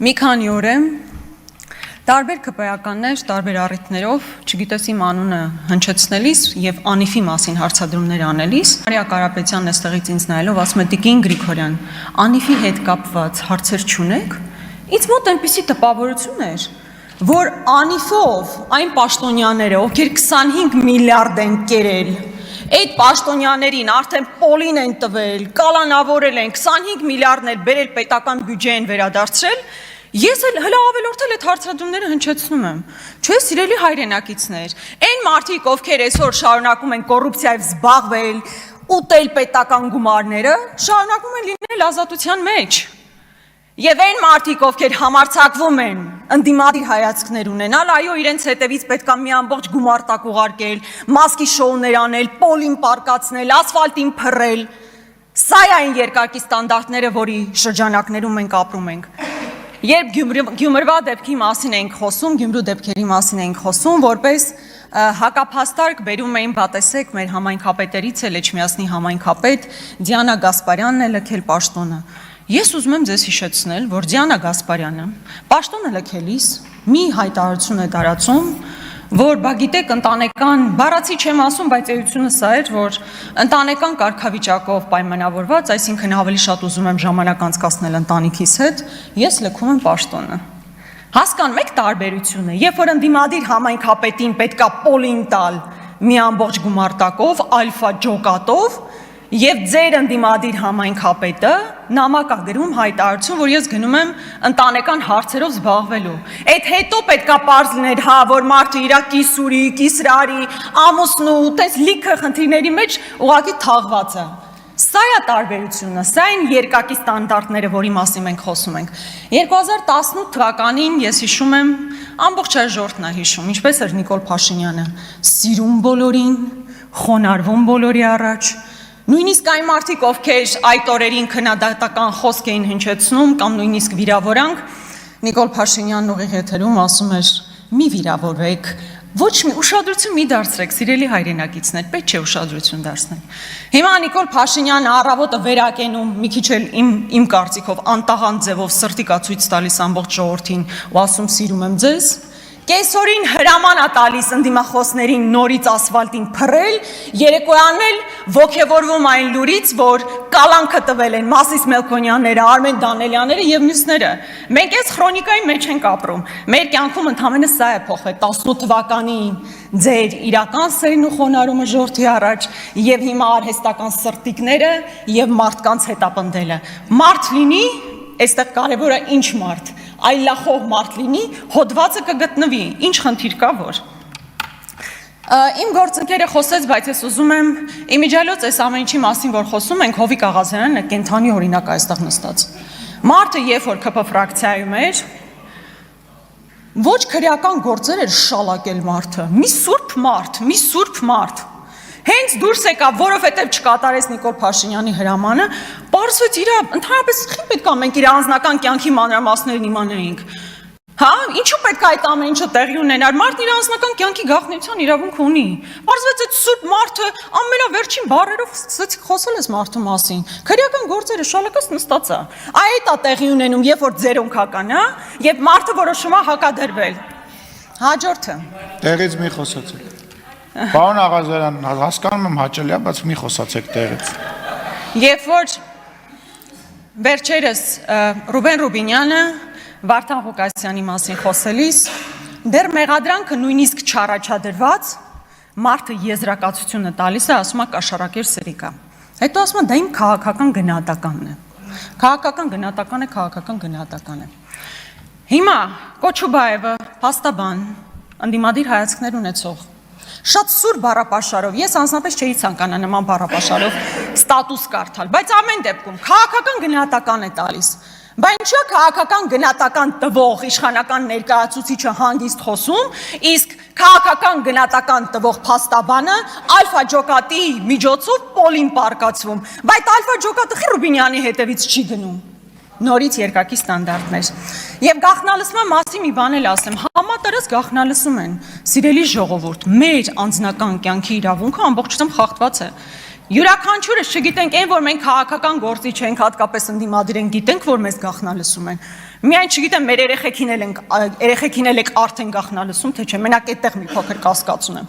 Մի քանի օր է տարբեր քպայականներ, տարբեր առիթներով, չգիտես իմ անունը հնչեցնելիս եւ Անիֆի մասին հարցադրումներ անելիս, Մարիա Կարապետյանն էստեղից ինձ նայելով ասում է Տիկին Գրիգորյան, Անիֆի հետ կապված հարցեր չունեք։ Ինձ մոտ այնպիսի տպավորություն էր, որ Անիֆով այն պաշտոնյաները, ովքեր 25 միլիարդ են կերել, այդ պաշտոնյաներին արդեն պոլին են տվել, կալանավորել են, 25 միլիարդն էլ բերել պետական բյուջե են վերադարձրել, ես էլ հլա ավելորդել այդ հարցադրումները հնչեցնում եմ, չէ՞ սիրելի հայրենակիցներ, այն մարդիկ, ովքեր այսօր շարունակում են կոռուպցիայով զբաղվել, ուտել պետական գումարները, շարունակում են լինել ազատության մեջ։ Եվ այն մարդիկ, ովքեր համարձակվում են ընդդիմադիր հայացքներ ունենալ, այո, իրենց հետևից պետքա մի ամբողջ գումարտակ ուղարկել, մասկի շոուներ անել, պոլին պարկացնել, ասֆալտին փռել, սա է այն երկակի ստանդարտները, որի շրջանակներում մենք ապրում ենք։ Երբ Գյումրվա դեպքի մասին ենք խոսում, Գյումրու դեպքերի մասին ենք խոսում, որպես հակափաստարկ բերում էին բատեսեք մեր համայնքապետերից էլ Էջմիածնի համայնքապետ Դիանա Գասպարյանն է լքել պաշտոնը։ Ես ուզում եմ ձեզ հիշեցնել, որ Դիանա Գասպարյանը պաշտոնը լքելիս մի հայտարարություն է տարածում, որ բա գիտեք ընտանեկան, բառացի չեմ ասում, բայց էությունը սա էր, որ ընտանեկան կարգավիճակով պայմանավորված, այսինքն ավելի շատ ուզում եմ ժամանակ անցկасնել ընտանիքիս հետ, ես լքում եմ պաշտոնը։ Հասկանում եք տարբերությունը, երբ որ ընդդիմադիր համայնքապետին պետքա պոլին տալ մի ամբողջ գումարտակով, ալֆա ջոկատով, Եվ ձեր ընդդիմադիր համայնքապետը նամակ է գրում հայտարարություն, որ ես գնում եմ ընտանեկան հարցերով զբաղվելու։ Այդ հետո պետքա պարզ լիներ, հա, որ մարդը իր կիսուրի, կիսրարի, ամուսնու, տես լիքը խնդիրների մեջ ուղղակի թաղված է։ Սա է տարբերությունը, սա են երկակի ստանդարտները, որի մասին մենք խոսում ենք։ 2018 թվականին ես հիշում եմ, ամբողջ ժողովուրդն է հիշում, ինչպես էր Նիկոլ Փաշինյանը, սիրում բոլորին, խոնարհվում բոլորի առաջ։ Նույնիսկ այն մարդիկ, ովքեր այդ օրերին քննադատական խոսք էին հնչեցնում կամ նույնիսկ վիրավորանք, Նիկոլ Փաշինյանն ուղիղ եթերում ասում էր՝ մի վիրավորվեք, ոչ մի ուշադրություն մի դարձրեք, սիրելի հայրենակիցներ, պետք չէ ուշադրություն դարձնել։ Հիմա Նիկոլ Փաշինյանը առավոտը վերակենում, մի քիչ էլ իմ կարծիքով անտաղանդ ձևով սրտի կացույց տալիս ամբողջ ժողովրդին ու ասում սիրում եմ ձեզ։ Կեսօրին հրաման է տալիս ընդդիմախոսներին նորից ասֆալտին փռել, երեկոյանն էլ ոգևորվում այն լուրից, որ կալանքը տվել են Մասիս Մելքոնյանները, Արմեն Դանելյանները եւ մյուսները։ Մենք այս քրոնիկայի մեջ ենք ապրում։ Մեր կյանքում ընդհանրապես սա է փոխվել 18 թվականին ձեր իրական սերն ու խոնարհումը ժողովրդի առաջ եւ հիմա արհեստական սրտիկները եւ մարդկանց հետապնդելը։ Մարդ լինի, այստեղ կարևորը ինչ մարդ, այլախոհ մարդ լինի, հոդվածը կգտնվի, ինչ խնդիր կա որ։ Իմ գործընկերը խոսեց, բայց ես ուզում եմ իմիջիալոց այս ամեն ինչի մասին, որ խոսում ենք, Հովիկ Աղազարյանն է կենթանի օրինակ այստեղ նստած։ Մարդը երբ որ ԿՊ ֆրակցիայում էր, ոչ քրեական գործեր էր շալակել մարդը, մի սուրբ մարդ։ Հենց դուրս եկավ, որովհետև չկատարեց Նիկոլ Փաշինյանի հրամանը, պարզվեց իր ընդհանրապես խի պետք է մենք իր անձնական կյանքի մանրամասներն իմանայինք։ Հա, ինչու պետք է այդ ամեն ինչը տեղի ունենար, մարդն իր անձնական կյանքի գաղտնիության իրավունք ունի։ Պարզվեց այդ սուրբ մարդը ամենավերջին բառերով սկսեցիք խոսել այս մարդու մասին։ Քրեական գործերը շալակած նստած է։ Այդ է տեղի ունենում, երբ որ ձերոնք հական, հա, եւ մարդը որոշում է հակադրվել։ Հաջորդը։ Տեղից մի խոսացեք։ Պարոն Աղազարյան, հասկանում եմ հաճելի է, բայց մի խոսացեք տեղից։ Երբ որ վերջերս Ռուբեն Ռուբինյանը Վարդան Ղուկասյանի մասին խոսելիս, դեռ մեղադրանքը նույնիսկ չառաջադրված, մարդը եզրակացությունը տալիս է, ասում է կաշառակեր սրիկա։ Հետո ասում է դա իմ քաղաքական գնահատականն է։ Քաղաքական գնահատական է։ Հիմա Կոչուբաևը, փաստաբան, ընդդիմադիր հայացքներ ունեցող շատ սուր բառապաշարով, ես անձնապես չէի ցանկանա նման բառապաշարով ստատուս կարդալ, բայց ամեն դեպքում քաղաքական գնահատական է տալիս։ Բայց ինչու է քաղաքական գնահատական տվող իշխանական ներկայացուցիչը հանգիստ խոսում, իսկ քաղաքական գնահատական տվող փաստաբանը ալֆա ջոկատի միջոցով պոլին պարկացվում, բայց ալֆա ջոկատը խի Ռուբինյանի հետևից չի գնում։ Նորից երկակի ստանդարտներ։ Եվ գաղտնալսման մասին մի բան էլ ասեմ, համատարած գաղտնալսում են, սիրելի ժողովուրդ, մեր անձնական կյանքի իրավունքը ամբողջությամբ խախտված է։ Յուրաքանչյուրս չգիտենք այն, որ մենք քաղաքական գործի չենք, հատկապես ընդդիմադիր ենք, գիտենք, որ մեզ գաղտնալսում են։ Միայն չգիտեմ, մեր երեխեքին էլ եք արդեն գաղտնալսում, թե չէ, մենակ այդտեղ մի փոքր կասկած ունեմ։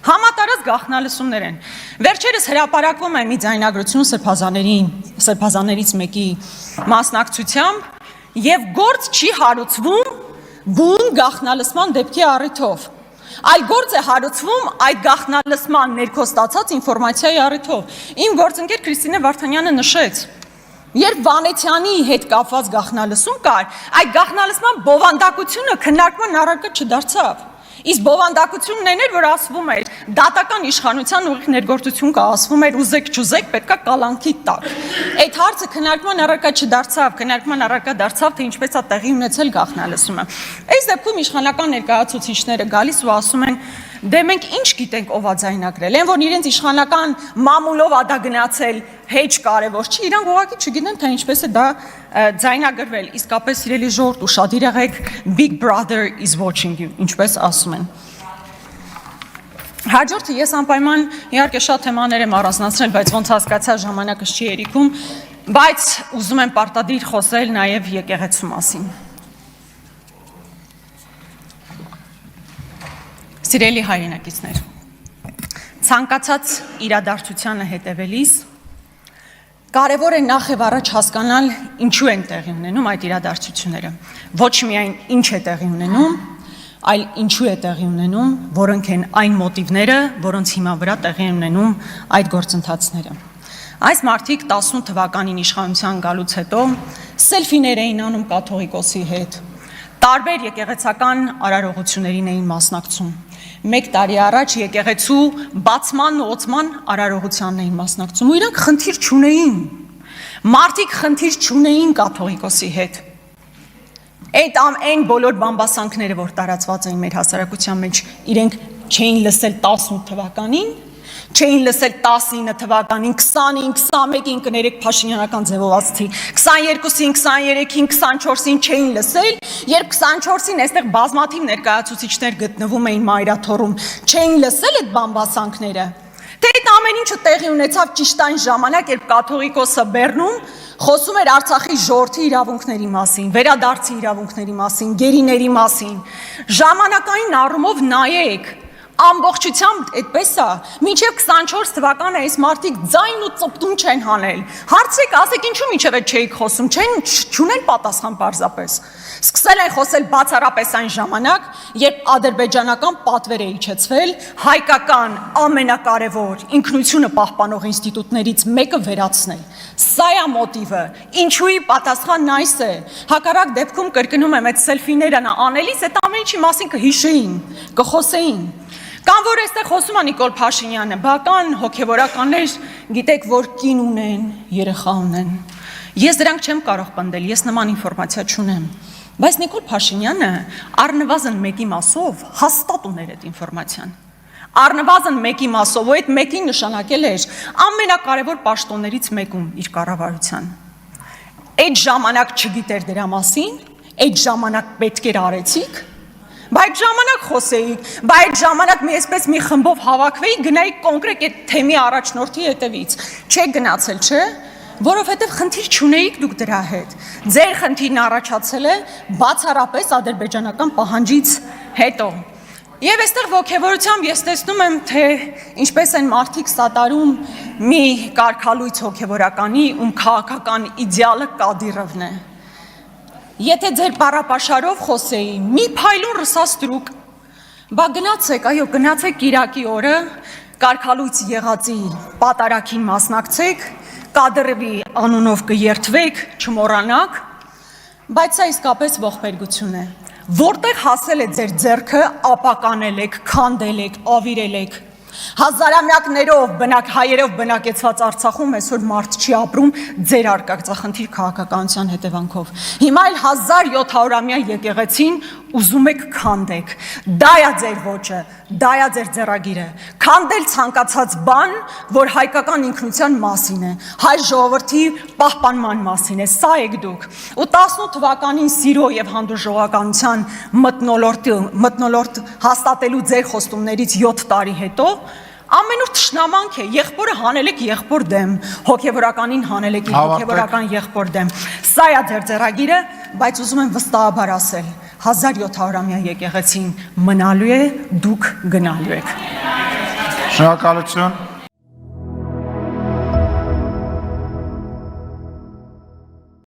Համատարած գաղտնալսումներ են։ Վերջերս հրապարակվում է մի ձայնագրություն սրբազաներից մեկի մասնակցությամբ եւ գործ չի հարուցվում բուն գաղտնալսման դեպքի առիթով։ Այլ գործ է հարուցվում այդ գաղտնալսման ներքո ստացած ինֆորմացիայի առիթով։ Իմ գործընկեր Քրիստինե Վարդանյանը նշեց, երբ Վանեցյանի հետ կապված գաղտնալսում կար, այդ գաղտնալսման բովանդակությունը քննարկման առարկա չդարձավ։ Իսկ բովանդակությունն այն էր, որ ասվում էր, դատական իշխանության ուղիղ ներգործություն կա, ասվում էր ուզեք չուզեք պետքա կալանքի տակ։ Այդ հարցը քննարկման առարկա չդարձավ, քննարկման առարկա դարձավ, թե ինչպես է տեղի ունեցել գաղտնալսումը։ Այս դեպքում իշխանական ներկայացուցիչները գալիս ու ասում են, դե մենք ինչ գիտենք ով է ձայնագրել, այն որ իրենց իշխանական մամուլով ա դա գնացել, հեչ կարևոր չի, իրանք ուղղակի չգիտեն, թե ինչպես է դա ձայնագրվել, իսկապես սիրելի ժողովուրդ, ուշադիր եղեք, Big Brother is watching you, ինչպես ասում են։ Հաջորդը ես անպայման իհարկե շատ թեմաներ եմ առանձնացրել, բայց ոնց հասկացա ժամանակս չի երիքում, բայց ուզում եմ պարտադիր խոսել նաև եկեղեցու մասին։ Սիրելի հայրենակիցներ, ցանկացած իրադարձությանը հետևելիս կարևոր է նախ եւ առաջ հասկանալ ինչու են տեղի ունենում այդ իրադարձությունները։ Ոչ միայն ինչ է տեղի ունենում, այլ ինչու է տեղի ունենում, որոնք են այն մոտիվները, որոնց հիման վրա տեղի են ունենում այդ գործընթացները։ Այս մարդիկ 18 թվականին իշխանության գալուց հետո սելֆիներ էին անում կաթողիկոսի հետ, տարբեր եկեղեցական արարողություններին էին մասնակցում։ Մեկ տարի առաջ եկեղեցու բացման ու օծման արարողությանն էին մասնակցում ու իրանք խնդիր չունեին։ Մարդիկ խնդիր չունեին կաթողիկոսի հետ։ Այն բոլոր բամբասանքները, որ տարածված էին մեր հասարակության մեջ, իրենք չէին լսել 18 թվականին, չէին լսել 19 թվականին, 20-ին, 21-ին կներեք Փաշինյանական ձևով ասցի, 22-ին, 23-ին, 24-ին չէին լսել, երբ 24-ին այստեղ բազմաթիվ ներկայացուցիչներ գտնվում էին մայրաթոռում, չէին լսել այդ բամբասանքները։ Թե այդ ամեն ինչը տեղի ունեցավ ճիշտ այն ժամանակ, երբ կաթողիկոսը Բեռնում խոսում էր Արցախի ժողովրդի իրավունքների մասին, վերադարձի իրավունքների մասին, գերիների մասին։ Ժամանակային առումով նայեք, ամբողջությամբ այդպես է, մինչև 24 թվականը այս մարդիկ ձայն ու ծպտուն չեն հանել։ Հարցրեք, ասեք ինչու մինչև այդ չէիք խոսում, չունեն պատասխան պարզապես։ Սկսել են խոսել բացառապես այն ժամանակ, երբ ադրբեջանական պատվեր է իջեցվել, հայկական ամենակարևոր ինքնությունը պահպանող ինստիտուտներից մեկը վերացնել։ Սա է մոտիվը, ինչուի պատասխանն այս է։ Հակառակ դեպքում կրկնում եմ, այդ սելֆիները անելիս այդ ամեն ինչի մասին կհիշեին, կխոսեին։ Կամ որ այստեղ խոսում է Նիկոլ Փաշինյանը, բական հոգևորականներ գիտեք, որ կին ունեն, երեխա ունեն։ Ես դրանք չեմ կարող պնդել, ես նման ինֆորմացիա չունեմ։ Բայց Նիկոլ Փաշինյանը առնվազն մեկի մասով հաստատ ուներ այդ ինֆորմացիան։ Առնվազն մեկի մասով, ու այդ մեկին նշանակել էր ամենակարևոր պաշտոններից մեկում իր կառավարության։ Այդ ժամանակ չգիտեր դրա մասին, այդ ժամանակ պետք էր արեցիք, բայց ժամանակ խոսեիք, բայց ժամանակ մի այսպես մի խմբով հավաքվեիք, գնայիք կոնկրետ այդ թեմի առաջնորդի հետևից։ Չեք գնացել, չէ՞, որովհետև խնդիր չունեիք դուք դրա հետ։ Ձեր խնդիրն առաջացել է բացառապես ադրբեջանական պահանջից հետո։ Եվ այստեղ ոգևորությամբ ես տեսնում եմ, թե ինչպես են մարդիկ սատարում մի կարգալույց հոգևորականի, ում քաղաքական իդեալը Կադիրովն է։ Եթե ձեր բառապաշարով խոսեի, մի փայլուն ռսաս դրուկ, բա գնացեք, այո, գնացեք Կիրակի օրը, կարգալույց եղածի պատարագին մասնակցեք, Կադիրովի անունով կերթվեք, չմոռանաք, բայց սա իսկապես ողբերգություն է։ Որտեղ հասել է ձեր ձեռքը, ապականել եք, քանդել եք, ավիրել եք։ Հազարամյակներով հայերով բնակեցված Արցախում այսօր մարդ չի ապրում ձեր արկածախնդիր քաղաքականության հետևանքով։ Հիմա էլ 1700-ամյա եկեղեցին ուզում եք քանդեք։ Դա է ձեր ոճը, դա է ձեր ձեռագիրը։ Քանդել ցանկացած բան, որ հայկական ինքնության մասին է, հայ ժողովրդի պահպանման մասին է, սա եք դուք։ Ու 18 թվականին սիրո եւ հանդուրժողականության մթնոլորտ հաստատելու ձեր խոստումներից 7 տարի հետո Ամենուր թշնամանք է, եղբորը հանել եք եղբոր դեմ, հոգևորականին հանել եք հոգևորական եղբոր դեմ։ Սա է ձեր ձեռագիրը, բայց ուզում եմ վստահաբար ասել, 1700-ամյա եկեղեցին մնալու է, դուք գնալու եք։ Շնորհակալություն։